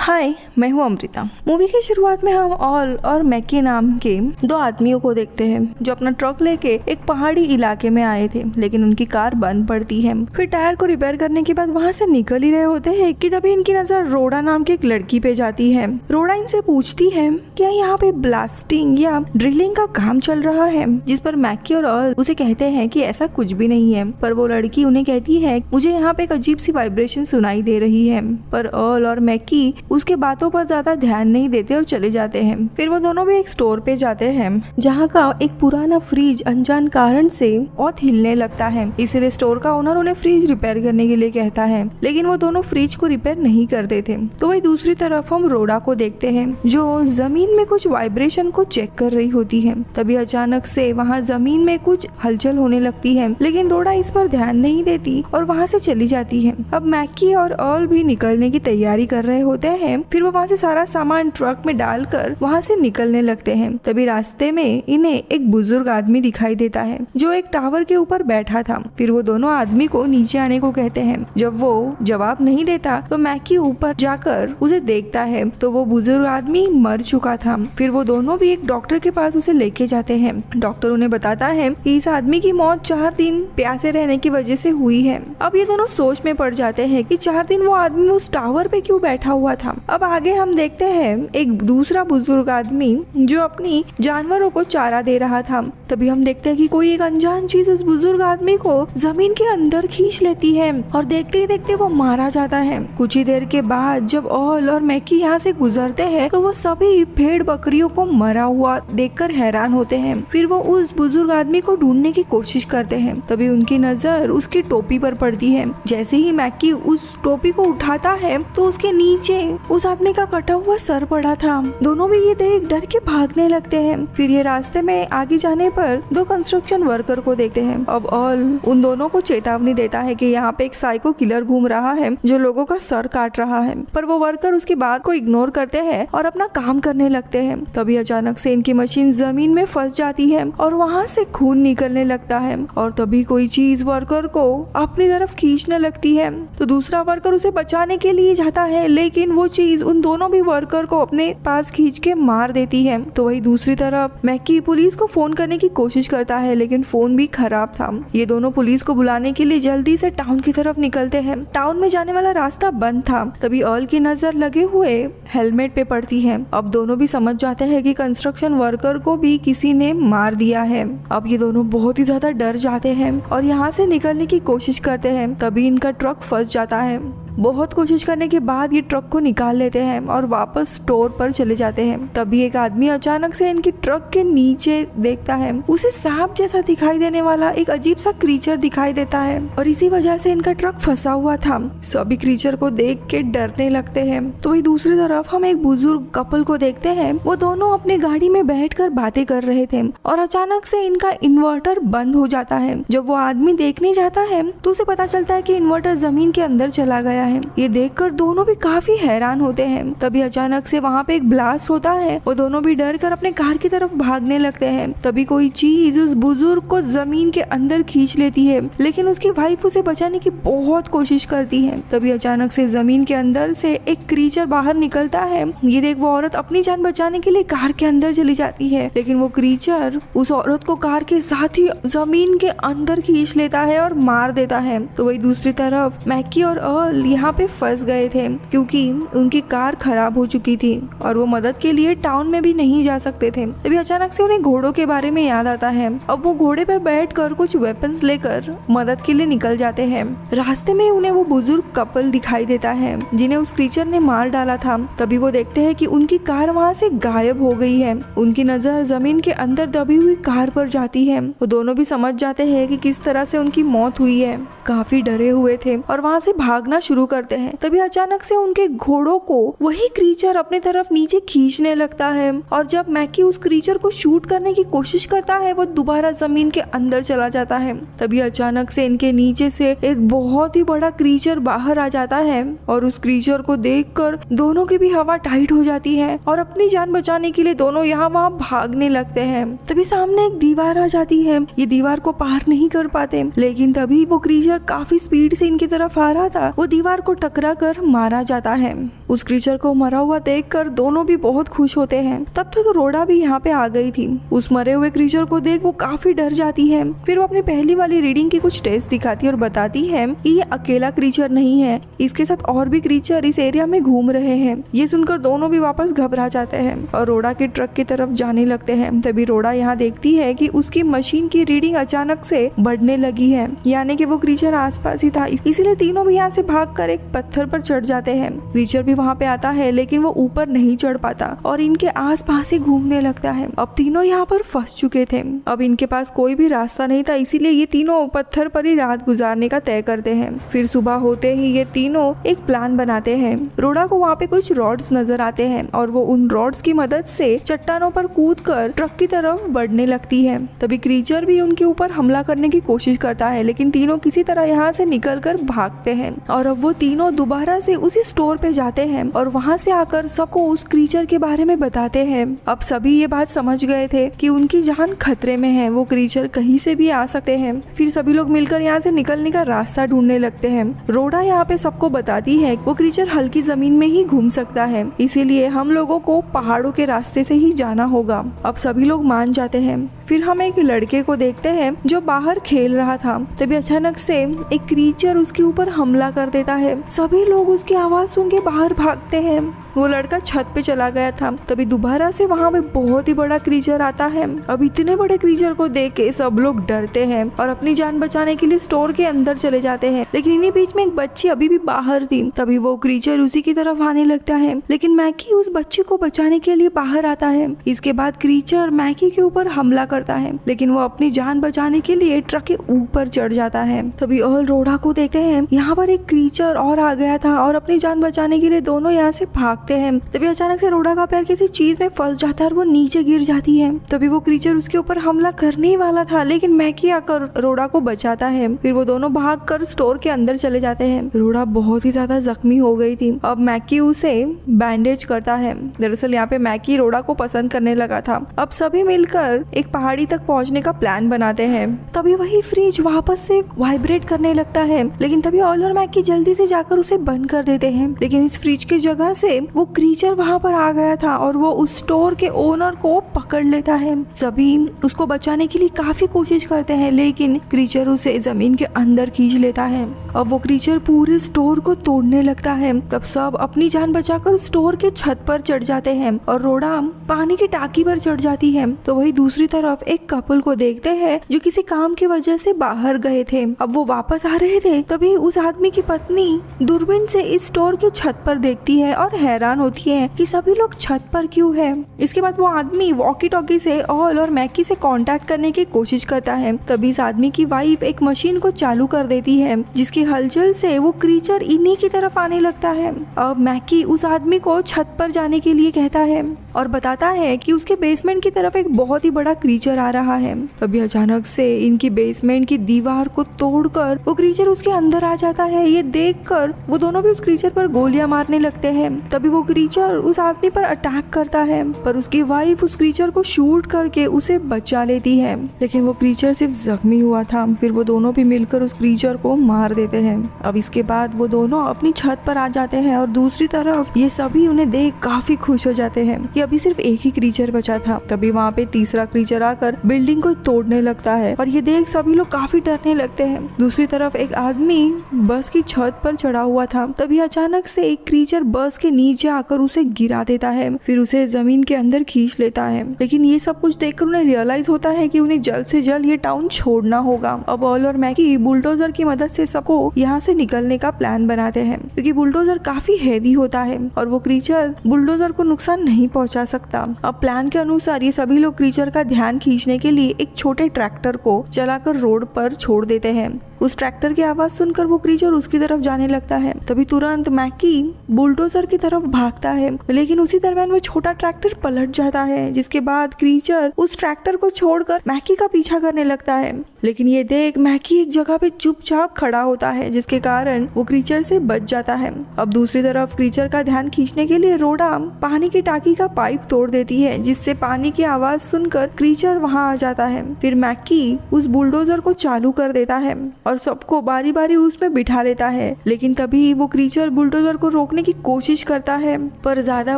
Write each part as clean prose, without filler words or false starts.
हाय, मैं हूँ अमृता। मूवी की शुरुआत में हम ऑल और मैकी नाम के दो आदमियों को देखते हैं जो अपना ट्रक लेके एक पहाड़ी इलाके में आए थे, लेकिन उनकी कार बंद पड़ती है। फिर टायर को रिपेयर करने के बाद वहाँ से निकल ही रहे होते हैं कि तभी इनकी नजर रोडा नाम की एक लड़की पे जाती है। रोडा इनसे पूछती है क्या यहाँ पे ब्लास्टिंग या ड्रिलिंग का काम चल रहा है, जिस पर मैकी और ऑल उसे कहते हैं कि ऐसा कुछ भी नहीं है। पर वो लड़की उन्हें कहती है मुझे यहाँ पे एक अजीब सी वाइब्रेशन सुनाई दे रही है। पर ऑल और मैकी उसके बातों पर ज्यादा ध्यान नहीं देते और चले जाते हैं। फिर वो दोनों भी एक स्टोर पे जाते हैं जहाँ का एक पुराना फ्रिज अनजान कारण से बहुत हिलने लगता है, इसलिए स्टोर का ओनर उन्हें फ्रिज रिपेयर करने के लिए कहता है, लेकिन वो दोनों फ्रिज को रिपेयर नहीं करते थे। तो वही दूसरी तरफ हम रोडा को देखते हैं जो जमीन में कुछ वाइब्रेशन को चेक कर रही होती है। तभी अचानक से वहाँ जमीन में कुछ हलचल होने लगती है, लेकिन रोडा इस पर ध्यान नहीं देती और वहाँ से चली जाती है। अब मैकी और ऑल भी निकलने की तैयारी कर रहे होते हैं। फिर वो वहाँ से सारा सामान ट्रक में डालकर वहाँ से निकलने लगते हैं। तभी रास्ते में इन्हें एक बुजुर्ग आदमी दिखाई देता है जो एक टावर के ऊपर बैठा था। फिर वो दोनों आदमी को नीचे आने को कहते हैं। जब वो जवाब नहीं देता तो मैकी ऊपर जाकर उसे देखता है तो वो बुजुर्ग आदमी मर चुका था। फिर वो दोनों भी एक डॉक्टर के पास उसे लेके जाते हैं। डॉक्टर उन्हें बताता है कि इस आदमी की मौत 4 दिन प्यासे रहने की वजह से हुई है। अब ये दोनों सोच में पड़ जाते हैं कि 4 दिन वो आदमी उस टावर पे क्यों बैठा हुआ था। अब आगे हम देखते हैं एक दूसरा बुजुर्ग आदमी जो अपनी जानवरों को चारा दे रहा था। तभी हम देखते हैं कि कोई एक अनजान चीज उस बुजुर्ग आदमी को जमीन के अंदर खींच लेती है और देखते ही देखते वो मारा जाता है। कुछ ही देर के बाद जब ऑल और मैकी यहाँ से गुजरते हैं तो वो सभी भेड़ बकरियों को मरा हुआ देखकर हैरान होते हैं। फिर वो उस बुजुर्ग आदमी को ढूंढने की कोशिश करते हैं। तभी उनकी नजर उसकी टोपी पर पड़ती है। जैसे ही मैकी उस टोपी को उठाता है तो उसके नीचे उस आदमी का कटा हुआ सर पड़ा था। दोनों भी ये देख डर के भागने लगते हैं। फिर ये रास्ते में आगे जाने पर दो कंस्ट्रक्शन वर्कर को देखते हैं। अब ऑल उन दोनों को चेतावनी देता है कि यहाँ पे एक साइको किलर घूम रहा है जो लोगों का सर काट रहा है। पर वो वर्कर उसकी बात को इग्नोर करते हैं और अपना काम करने लगते हैं। तभी अचानक से इनकी मशीन जमीन में फंस जाती है और वहाँ से खून निकलने लगता है और तभी कोई चीज वर्कर को अपनी तरफ खींचने लगती है। तो दूसरा वर्कर उसे बचाने के लिए जाता है, लेकिन वो चीज उन दोनों भी वर्कर को अपने पास खींच के मार देती है। तो वही दूसरी तरफ मैकी पुलिस को फोन करने की कोशिश करता है, लेकिन फोन भी खराब था। ये दोनों पुलिस को बुलाने के लिए जल्दी से टाउन की तरफ निकलते हैं। टाउन में जाने वाला रास्ता बंद था। तभी ऑल की नजर लगे हुए हेलमेट पे पड़ती है। अब दोनों भी समझ जाते हैं कि कंस्ट्रक्शन वर्कर को भी किसी ने मार दिया है। अब ये दोनों बहुत ही ज्यादा डर जाते हैं और यहाँ से निकलने की कोशिश करते हैं। तभी इनका ट्रक फंस जाता है। बहुत कोशिश करने के बाद ये ट्रक को निकाल लेते हैं और वापस स्टोर पर चले जाते हैं। तभी एक आदमी अचानक से इनकी ट्रक के नीचे देखता है। उसे सांप जैसा दिखाई देने वाला एक अजीब सा क्रीचर दिखाई देता है और इसी वजह से इनका ट्रक फंसा हुआ था। सभी क्रीचर को देख के डरने लगते हैं। तो वही दूसरी तरफ हम एक बुजुर्ग कपल को देखते हैं। वो दोनों अपनी गाड़ी में बैठकर बातें कर रहे थे और अचानक से इनका इन्वर्टर बंद हो जाता है। जब वो आदमी देखने जाता है तो उसे पता चलता है कि इन्वर्टर जमीन के अंदर चला गया है। ये देखकर दोनों भी काफी हैरान होते हैं। तभी अचानक से वहाँ पे एक ब्लास्ट होता है। वो दोनों भी डर कर अपने कार की तरफ भागने लगते हैं। तभी कोई चीज उस बुजुर्ग को जमीन के अंदर खींच लेती है, लेकिन उसकी वाइफ उसे बचाने की बहुत कोशिश करती है। तभी अचानक से जमीन के अंदर से एक क्रीचर बाहर निकलता है। ये देख वो औरत अपनी जान बचाने के लिए कार के अंदर चली जाती है, लेकिन वो क्रीचर उस औरत को कार के साथ ही जमीन के अंदर खींच लेता है और मार देता है। तो वही दूसरी तरफ मैकी और ऑल यहाँ पे फंस गए थे क्योंकि उनकी कार खराब हो चुकी थी और वो मदद के लिए टाउन में भी नहीं जा सकते थे। तभी अचानक से उन्हें घोड़ों के बारे में याद आता है। अब वो घोड़े पर बैठकर कुछ वेपन्स लेकर मदद के लिए निकल जाते हैं। रास्ते में उन्हें वो बुजुर्ग कपल दिखाई देता है जिन्हें उस क्रीचर ने मार डाला था। तभी वो देखते हैं कि उनकी कार वहाँ से गायब हो गई है। उनकी नजर जमीन के अंदर दबी हुई कार पर जाती है। वो दोनों भी समझ जाते हैं कि किस तरह से उनकी मौत हुई है। काफी डरे हुए थे और वहाँ से भागना शुरू करते हैं। तभी अचानक से उनके घोड़ों को वही क्रीचर अपने तरफ नीचे खींचने लगता है और जब मैकी उस क्रीचर को शूट करने की कोशिश करता है वो दोबारा जमीन के अंदर चला जाता है। तभी अचानक से इनके नीचे से एक बहुत ही बड़ा क्रीचर बाहर आ जाता है और उस क्रीचर को देखकर दोनों की भी हवा टाइट हो जाती है और अपनी जान बचाने के लिए दोनों यहाँ वहाँ भागने लगते हैं। तभी सामने एक दीवार आ जाती है। ये दीवार को पार नहीं कर पाते, लेकिन तभी वो क्रीचर काफी स्पीड से इनकी तरफ आ रहा था। वो दीवार दीवार को टकरा कर मारा जाता है। उस क्रीचर को मरा हुआ देखकर दोनों भी बहुत खुश होते हैं। तब तक रोड़ा भी यहाँ पे आ गई थी। उस मरे हुए क्रीचर को देख वो काफी डर जाती है। फिर वो अपनी पहली वाली रीडिंग की कुछ टेस्ट दिखाती है और बताती है कि ये अकेला क्रीचर नहीं है, इसके साथ और भी क्रीचर इस एरिया में घूम रहे हैं। ये सुनकर दोनों भी वापस घबरा जाते हैं और रोड़ा के ट्रक की तरफ जाने लगते हैं। तभी रोड़ा यहाँ देखती है कि उसकी मशीन की रीडिंग अचानक से बढ़ने लगी है, यानी कि वो क्रीचर आसपास ही था। इसीलिए तीनों भी यहाँ से भागकर एक पत्थर पर चढ़ जाते हैं। क्रीचर भी वहाँ पे आता है लेकिन वो ऊपर नहीं चढ़ पाता और इनके आसपास ही घूमने लगता है। अब तीनों यहाँ पर फंस चुके थे। अब इनके पास कोई भी रास्ता नहीं था, इसीलिए ये तीनों पत्थर पर ही रात गुजारने का तय करते हैं। फिर सुबह होते ही ये तीनों एक प्लान बनाते हैं। रोड़ा को वहाँ पे कुछ रॉड्स नजर आते हैं और वो उन रॉड्स की मदद से चट्टानों पर कूदकर ट्रक की तरफ बढ़ने लगती है। तभी क्रीचर भी उनके ऊपर हमला करने की कोशिश करता है, लेकिन तीनों किसी तरह यहाँ से निकलकर भागते हैं। और अब वो तीनों दोबारा से उसी स्टोर पे जाते हैं और वहाँ से आकर सबको उस क्रीचर के बारे में बताते हैं। अब सभी ये बात समझ गए थे कि उनकी जान खतरे में है, वो क्रीचर कहीं से भी आ सकते हैं। फिर सभी लोग मिलकर यहाँ से निकलने का रास्ता ढूंढने लगते हैं। रोड़ा यहाँ पे सबको बताती है वो क्रीचर हल्की जमीन में ही घूम सकता है, इसीलिए हम लोगों को पहाड़ों के रास्ते से ही जाना होगा। अब सभी लोग मान जाते हैं। फिर हम एक लड़के को देखते हैं जो बाहर खेल रहा था। तभी अचानक से एक क्रीचर उसके ऊपर हमला कर देता है। सभी लोग उसकी आवाज सुन के बाहर भागते हैं। वो लड़का छत पे चला गया था। तभी दोबारा से वहाँ पे बहुत ही बड़ा क्रीचर आता है। अब इतने बड़े क्रीचर को देख के सब लोग डरते हैं और अपनी जान बचाने के लिए स्टोर के अंदर चले जाते हैं, लेकिन इन्हीं बीच में एक बच्ची अभी भी बाहर थी। तभी वो क्रीचर उसी की तरफ आने लगता है, लेकिन मैकी उस बच्ची को बचाने के लिए बाहर आता है। इसके बाद क्रीचर मैकी के ऊपर हमला करता है, लेकिन वो अपनी जान बचाने के लिए ट्रक के ऊपर चढ़ जाता है। तभी और रोड़ा को देखते हैं यहाँ पर एक क्रीचर और आ गया था और अपनी जान बचाने के लिए दोनों यहाँ से भागते हैं। तभी अचानक से रोड़ा का पैर किसी चीज में फंस जाता है और वो नीचे गिर जाती है। तभी वो क्रीचर उसके ऊपर हमला करने ही वाला था, लेकिन मैकी आकर रोड़ा को बचाता है। फिर वो दोनों भागकर स्टोर के अंदर चले जाते हैं। रोड़ा बहुत ही ज्यादा जख्मी हो गई थी। अब मैकी उसे बैंडेज करता है। दरअसल यहाँ पे मैकी रोड़ा को पसंद करने लगा था। अब सभी मिलकर एक पहाड़ी तक पहुंचने का प्लान बनाते हैं। तभी वही फ्रिज वापस से वाइब्रेट करने लगता है, लेकिन तभी ऑल और मैकी जल्दी से जाकर उसे बंद कर देते हैं। लेकिन इस फ्रिज की जगह से वो क्रीचर वहाँ पर आ गया था और वो उस स्टोर के ओनर को पकड़ लेता है। सभी उसको बचाने के लिए काफी कोशिश करते हैं, लेकिन क्रीचर उसे जमीन के अंदर खींच लेता है। अब वो क्रीचर पूरे स्टोर को तोड़ने लगता है। तब सब अपनी जान बचाकर स्टोर के छत पर चढ़ जाते हैं और रोड़ा पानी की टाकी पर चढ़ जाती है। तो वही दूसरी तरफ एक कपल को देखते हैं जो किसी काम की वजह से बाहर गए थे। अब वो वापस आ रहे थे, तभी उस आदमी की पत्नी दूरबीन से इस स्टोर के छत पर देखती है और हैरान होती है कि सभी लोग छत पर क्यों है। इसके बाद वो आदमी वॉकी टॉकी से ऑल और मैकी से कांटेक्ट करने की कोशिश करता है। तभी इस आदमी की वाइफ एक मशीन को चालू कर देती है, जिसकी हलचल से वो क्रीचर इन्हीं की तरफ आने लगता है। अब मैकी उस आदमी को छत पर जाने के लिए कहता है और बताता है कि उसके बेसमेंट की तरफ एक बहुत ही बड़ा क्रीचर आ रहा है। तभी अचानक से इनकी बेसमेंट की दीवार को तोड़कर वो क्रीचर उसके अंदर आ जाता है। ये देखकर वो दोनों भी उस क्रीचर पर गोलियां मारने लगते हैं। तभी वो क्रीचर उस आदमी पर अटैक करता है, पर उसकी वाइफ उस क्रीचर को शूट करके उसे बचा लेती है, लेकिन वो क्रीचर सिर्फ जख्मी हुआ था। फिर वो दोनों भी मिलकर उस क्रीचर को मार देते हैं। अब इसके बाद वो दोनों अपनी छत पर आ जाते हैं और दूसरी तरफ ये सभी उन्हें देख काफी खुश हो जाते हैं कि अभी सिर्फ एक ही क्रीचर बचा था। तभी वहाँ पे तीसरा क्रीचर आकर बिल्डिंग को तोड़ने लगता है और ये देख सभी लोग काफी डरने लगते हैं। दूसरी तरफ एक आदमी बस की छत पर चढ़ा हुआ था। तभी अचानक से एक क्रीचर बस के नीचे आकर उसे गिरा देता है, फिर उसे जमीन के अंदर खींच लेता है। लेकिन ये सब कुछ देखकर उन्हें रियलाइज होता है कि उन्हें जल्द से जल्द ये टाउन छोड़ना होगा। अब ऑल और मैकी बुलडोजर की मदद से सबको यहाँ से निकलने का प्लान बनाते हैं, क्योंकि बुलडोजर काफी हैवी होता है और वो क्रीचर बुलडोजर को नुकसान नहीं पहुंचा सकता। अब प्लान के अनुसार ये सभी लोग क्रीचर का ध्यान खींचने के लिए एक छोटे ट्रैक्टर को चलाकर रोड पर छोड़ देते हैं। उस ट्रैक्टर की आवाज सुनकर वो क्रीचर उसकी तरफ जाने लगता है। तभी तुरंत मैकी बुलडोजर की तरफ भागता है, लेकिन उसी दरमियान वो छोटा ट्रैक्टर पलट जाता है, जिसके बाद क्रीचर उस ट्रैक्टर को छोड़कर मैकी का पीछा करने लगता है। लेकिन ये देख मैकी एक जगह पे चुपचाप खड़ा होता है, जिसके कारण वो क्रीचर से बच जाता है। अब दूसरी तरफ क्रीचर का ध्यान खींचने के लिए रोडा पानी की टाकी का पाइप तोड़ देती है, जिससे पानी की आवाज सुनकर क्रीचर वहां आ जाता है। फिर मैकी उस बुलडोजर को चालू कर देता है और सबको बारी बारी उसमें बिठा लेता है, लेकिन तभी वो क्रीचर बुलडोजर को रोकने की कोशिश करता है, पर ज्यादा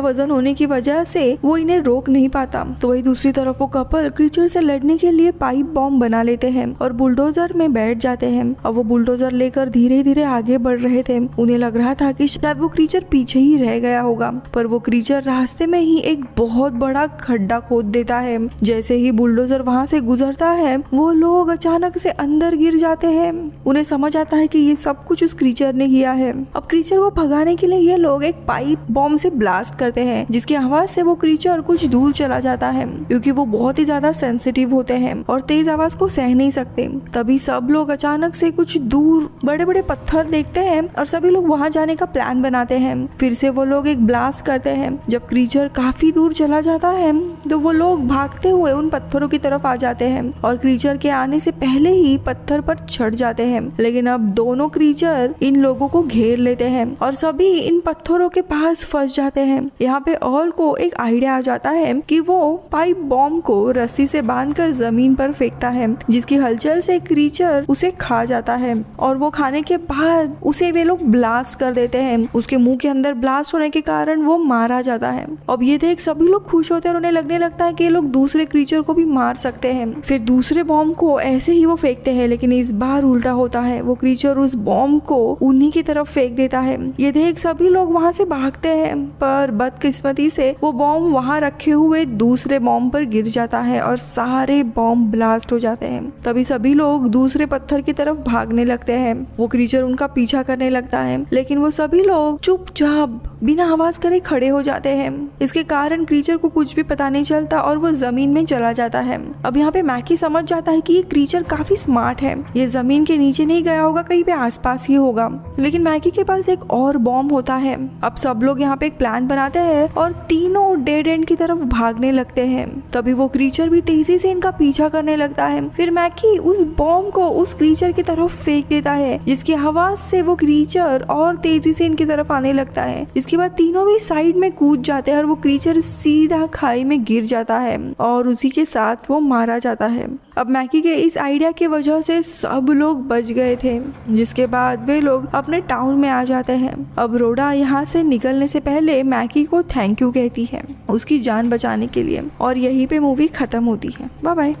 वजन होने की वजह से वो इन्हें रोक नहीं पाता। तो वही दूसरी तरफ वो कपल क्रीचर से लड़ने के लिए पाइप बॉम्ब बना लेते हैं और बुलडोजर में बैठ जाते हैं। अब वो बुलडोजर लेकर धीरे धीरे आगे बढ़ रहे थे। उन्हें लग रहा था कि शायद वो क्रीचर पीछे ही रह गया होगा, पर वो क्रीचर रास्ते में ही एक बहुत बड़ा खड्डा खोद देता है। जैसे ही बुलडोजर वहाँ से गुजरता है, वो लोग अचानक से अंदर गिर जाते हैं। उन्हें समझ आता है कि ये सब कुछ उस क्रीचर ने किया है। अब क्रीचर को भगाने के लिए ये लोग एक पाइप बॉम्ब से ब्लास्ट करते हैं, जिसकी आवाज से वो क्रीचर कुछ दूर चला जाता है, क्योंकि वो बहुत ही ज्यादा सेंसिटिव होते हैं और तेज आवाज को सह नहीं सकते। तभी सब लोग अचानक से कुछ दूर बड़े बड़े पत्थर देखते हैं और सभी लोग वहां जाने का प्लान बनाते हैं। फिर से वो लोग एक ब्लास्ट करते हैं। जब क्रीचर काफी दूर चला जाता है तो वो लोग भागते हुए उन पत्थरों की तरफ आ जाते हैं और क्रीचर के आने से पहले ही पत्थर पर चढ़ जाते हैं। लेकिन अब दोनों क्रीचर इन लोगों को घेर लेते हैं और सभी इन पत्थरों के पास फंस जाते हैं। यहाँ पे ऑल को एक आइडिया आ जाता है कि वो पाइप बॉम्ब को रस्सी से बांधकर जमीन पर फेंकता है, जिसकी हलचल से क्रीचर उसे खा जाता है और वो खाने के बाद उसे वे लोग ब्लास्ट कर देते हैं। उसके मुंह के अंदर ब्लास्ट होने के कारण वो मारा जाता है। अब ये देख सभी लोग खुश होते हैं और उन्हें लगने लगता है कि ये लोग दूसरे क्रीचर को भी मार सकते हैं। फिर दूसरे बॉम्ब को ऐसे ही वो फेंकते हैं, लेकिन इस बार उल्टा होता है। वो क्रीचर उस बॉम्ब को उन्हीं की तरफ फेंक देता है। ये देख सभी लोग वहां से भागते हैं, पर बदकिस्मती से वो बॉम्ब वहां रखे हुए दूसरे बॉम्ब पर गिर जाता है और सारे बॉम्ब ब्लास्ट हो जाते हैं। तभी सभी लोग दूसरे पत्थर की तरफ भागने लगते हैं। वो क्रीचर उनका पीछा करने लगता है, लेकिन वो सभी लोग चुपचाप बिना आवाज करे खड़े हो जाते हैं। इसके कारण क्रीचर को कुछ भी पता नहीं चलता और वो जमीन में चला जाता है। अब यहाँ पे मैकी समझ जाता है कि ये क्रीचर काफी स्मार्ट है, ये जमीन के नीचे नहीं गया होगा, कहीं पे आसपास ही होगा। लेकिन मैकी के पास एक और बॉम्ब होता है। अब सब लोग यहाँ पे एक प्लान बनाते हैं और तीनों डेड एंड की तरफ भागने लगते हैं। तभी वो क्रीचर भी तेजी से इनका पीछा करने लगता है। फिर मैकी उस बॉम्ब को उस क्रीचर की तरफ फेंक देता है, जिसकी आवाज से वो क्रीचर और तेजी से इनकी तरफ आने लगता है। इसके बाद तीनों भी साइड में कूद जाते हैं और वो क्रीचर सीधा खाई में गिर जाता है और उसी के साथ वो मारा जाता है। अब मैकी के इस आइडिया की वजह से सब लोग बच गए थे, जिसके बाद वे लोग अपने टाउन में आ जाते हैं। अब रोडा यहाँ से निकलने से पहले मैकी को थैंक यू कहती है उसकी जान बचाने के लिए, और यहीं पे मूवी खत्म होती है। Bye bye.